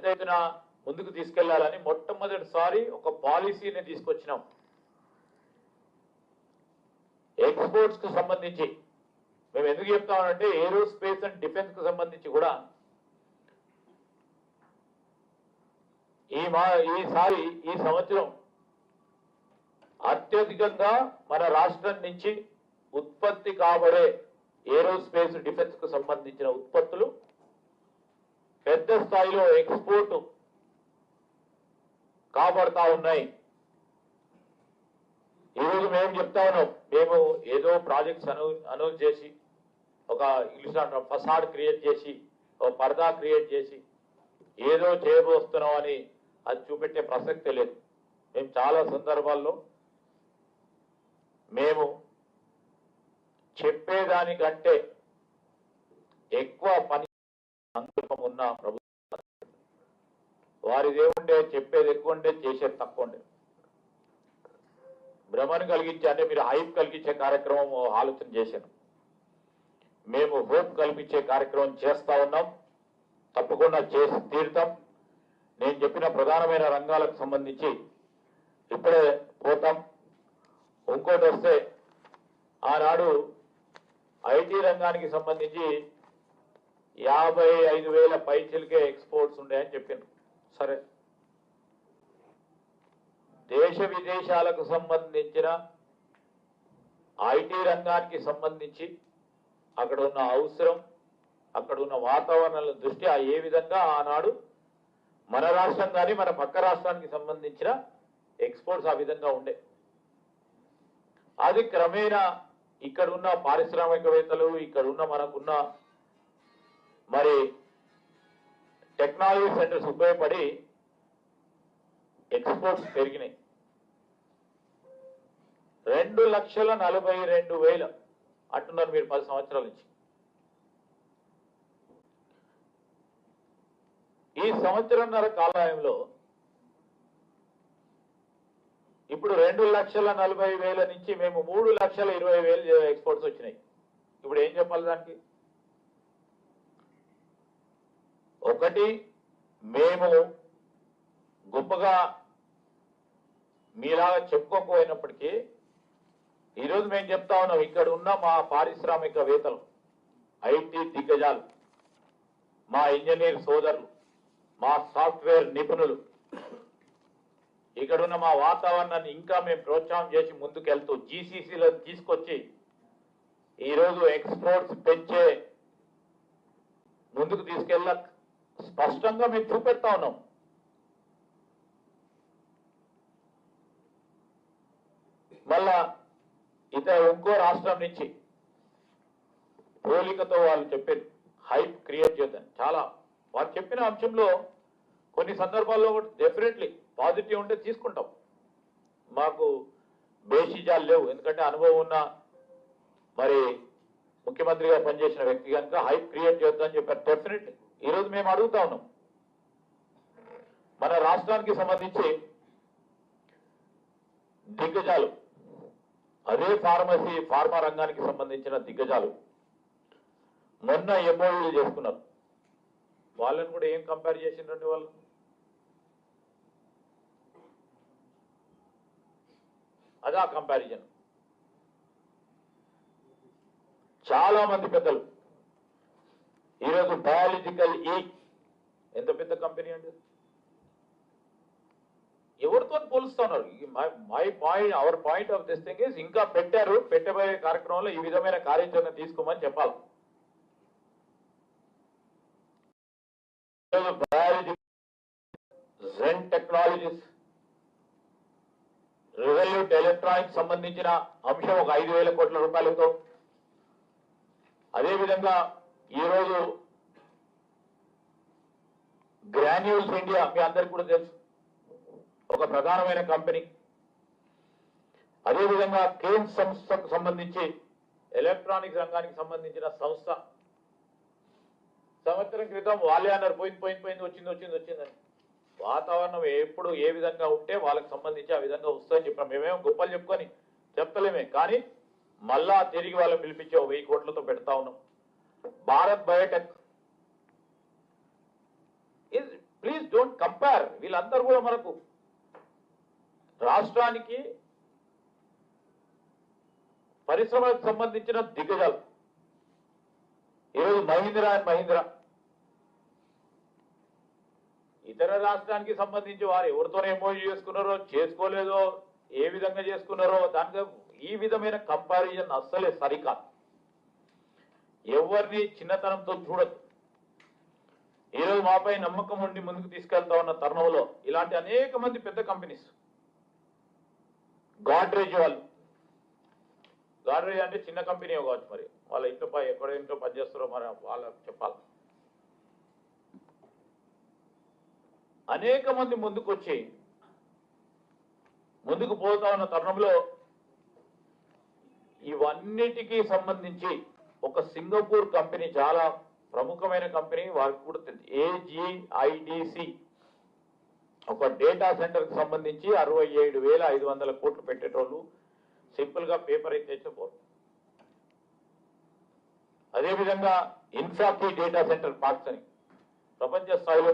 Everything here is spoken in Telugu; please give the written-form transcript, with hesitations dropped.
పెద్ద ఎత్తున ముందుకు తీసుకెళ్లాలని మొట్టమొదటిసారి ఒక పాలసీని తీసుకొచ్చినాం. ఎక్స్పోర్ట్స్ కు సంబంధించి మేము ఎందుకు చెప్తామంటే ఏరోస్పేస్ అండ్ డిఫెన్స్ కు సంబంధించి కూడా ఈ సంవత్సరం అత్యధికంగా మన రాష్ట్రం నుంచి ఉత్పత్తి కాబడే ఏరోస్పేస్ డిఫెన్స్ కు సంబంధించిన ఉత్పత్తులు పెద్ద స్థాయిలో ఎక్స్పోర్ట్ కాబడతా ఉన్నాయి. ఈరోజు మేము చెప్తా ఉన్నాం, మేము ఏదో ప్రాజెక్ట్స్ అనౌన్స్ చేసి ఒక ఇంగ్లీష్ ఫసాడ్ క్రియేట్ చేసి ఒక పరదా క్రియేట్ చేసి ఏదో చేయబోస్తున్నాం అని అది చూపెట్టే ప్రసక్తే లేదు. మేము చాలా సందర్భాల్లో మేము చెప్పేదానికంటే ఎక్కువ పని సంకల్పం ఉన్న ప్రభుత్వం వారిదేముండే చెప్పేది ఎక్కువ ఉండే చేసేది తక్కువ ఉండే. భ్రమను కలిగించే అంటే మీరు హైప్ కలిగించే కార్యక్రమం ఆలోచన చేశాను. మేము హోప్ కల్పించే కార్యక్రమం చేస్తా ఉన్నాం, తప్పకుండా చేసి తీరుతాం. నేను చెప్పిన ప్రధానమైన రంగాలకు సంబంధించి ఇప్పుడే పోతాం. ఇంకోటి వస్తే ఆనాడు ఐటీ రంగానికి సంబంధించి 55,000 పైచిలకే ఎక్స్పోర్ట్స్ ఉన్నాయని చెప్పిండ్రు. సరే, దేశ విదేశాలకు సంబంధించిన ఐటీ రంగానికి సంబంధించి అక్కడ ఉన్న అవసరం, అక్కడ ఉన్న వాతావరణాల దృష్ట్యా ఏ విధంగా ఆనాడు మన రాష్ట్రం కానీ మన పక్క రాష్ట్రానికి సంబంధించిన ఎక్స్పోర్ట్స్ ఆ విధంగా ఉండే. అది క్రమేణా ఇక్కడ ఉన్న పారిశ్రామికవేత్తలు, ఇక్కడ ఉన్న మనకున్న మరి టెక్నాలజీ సెంటర్స్ ఉపయోగపడి ఎక్స్పోర్ట్స్ పెరిగినాయి. 2,42,000 అంటున్నారు మీరు 10 సంవత్సరాల నుంచి. ఈ సంవత్సరంన్నర కాలంలో ఇప్పుడు 2,40,000 నుంచి మేము 3,20,000 ఎక్స్పోర్ట్స్ వచ్చినాయి. ఇప్పుడు ఏం చెప్పాలి దానికి? ఒకటి, మేము గొప్పగా మీలాగా చెప్పుకోకపోయినప్పటికీ ఈరోజు మేము చెప్తా ఉన్నాం, ఇక్కడ ఉన్న మా పారిశ్రామికవేత్తలు, ఐటీ దిగ్గజాలు, మా ఇంజనీర్ సోదరులు, మా సాఫ్ట్వేర్ నిపుణులు, ఇక్కడున్న మా వాతావరణాన్ని ఇంకా మేము ప్రోత్సాహం చేసి ముందుకెళ్తూ జీసీసీలో తీసుకొచ్చి ఈరోజు ఎక్స్పోర్ట్స్ పెంచే ముందుకు తీసుకెళ్ళ స్పష్టంగా మేము చూపెడతా ఉన్నాం. మళ్ళా ఇంకో రాష్ట్రం నుంచి పోలికతో వాళ్ళు చెప్పారు హైప్ క్రియేట్ చేద్దాం. చాలా వారు చెప్పిన అంశంలో కొన్ని సందర్భాల్లో డెఫినెట్లీ పాజిటివ్ ఉంటే తీసుకుంటాం. మాకు బేషిజాలు లేవు, ఎందుకంటే అనుభవం ఉన్న మరి ముఖ్యమంత్రిగా పనిచేసిన వ్యక్తి కనుక హైప్ క్రియేట్ చేద్దామని చెప్పారు. డెఫినెట్లీ ఈరోజు మేము అడుగుతా ఉన్నాం, మన రాష్ట్రానికి సంబంధించి దిగ్గజాలు, అదే ఫార్మా రంగానికి సంబంధించిన దిగ్గజాలు మొన్న ఎంఓయూలు చేసుకున్నారు. వాళ్ళని కూడా ఏం కంపేర్ చేసిండ్రండి? వాళ్ళు అదా కంపారిజన్. చాలా మంది పెద్దలు ఈరోజు బయాలజికల్ ఎంత పెద్ద కంపెనీ అండి, ఎవరితో పోలుస్తున్నారు? Our point of this thing is ఇంకా పెట్టబోయే కార్యక్రమంలో ఈ విధమైన కార్యాచరణ తీసుకోమని చెప్పాలి. Biology, zen technologies, resolute electronics సంబంధించిన అంశం ఒక 5,000 కోట్ల రూపాయలతో, అదేవిధంగా ఈరోజు గ్రాన్యూల్స్ ఇండియా మీ అందరికీ కూడా తెలుసు, ఒక ప్రధానమైన కంపెనీ. అదేవిధంగా కేన్స్ సంస్థకు సంబంధించి ఎలక్ట్రానిక్స్ రంగానికి సంబంధించిన సంస్థ సంవత్సరం క్రితం వాళ్ళే అన్నారు పోయింది వచ్చిందని. వాతావరణం ఎప్పుడు ఏ విధంగా ఉంటే వాళ్ళకి సంబంధించి ఆ విధంగా వస్తుందని చెప్పాం. మేమేమో గొప్పలు చెప్పుకొని చెప్తలేమే, కానీ మళ్ళా తిరిగి వాళ్ళని పిలిపించి 1,000 కోట్లతో పెడతా ఉన్నాం. Bharat Biotech please don't compare. వీళ్ళందరూ కూడా మనకు రాష్ట్రానికి పరిశ్రమలకు సంబంధించిన దిగ్గజాలు. ఈరోజు మహీంద్రా అండ్ మహీంద్రా ఇతర రాష్ట్రానికి సంబంధించి వారు ఎవరితో ఎంఓయూ చేసుకున్నారో చేసుకోలేదో ఏ విధంగా చేసుకున్నారో దానికి ఈ విధమైన కంపారిజన్ అస్సలే సరికాదు. ఎవరిని చిన్నతనంతో చూడద్దు. ఈరోజు మాపై నమ్మకం ఉండి ముందుకు తీసుకెళ్తా ఉన్న తరుణంలో ఇలాంటి అనేక మంది పెద్ద కంపెనీస్, గాడ్రేజ్ వాళ్ళు, గాడ్రేజ్ అంటే చిన్న కంపెనీ కావచ్చు, మరి వాళ్ళ ఇంట్లో ఎక్కడ ఇంట్లో పనిచేస్తారో మరి వాళ్ళకి చెప్పాలి. అనేక మంది ముందుకొచ్చి ముందుకు పోతా ఉన్న తరుణంలో ఇవన్నిటికీ సంబంధించి ఒక సింగపూర్ కంపెనీ, చాలా ప్రముఖమైన కంపెనీ, వారికి కూడా ఏజీఐడిసి, ఒక డేటా సెంటర్ కి సంబంధించి 67,500 కోట్లు పెట్టేటోళ్ళు సింపుల్ గా పేపర్ అయితే తెచ్చిపోరు. అదేవిధంగా ఇన్ఫాకి డేటా సెంటర్ పార్క్స్ అని ప్రపంచ స్థాయిలో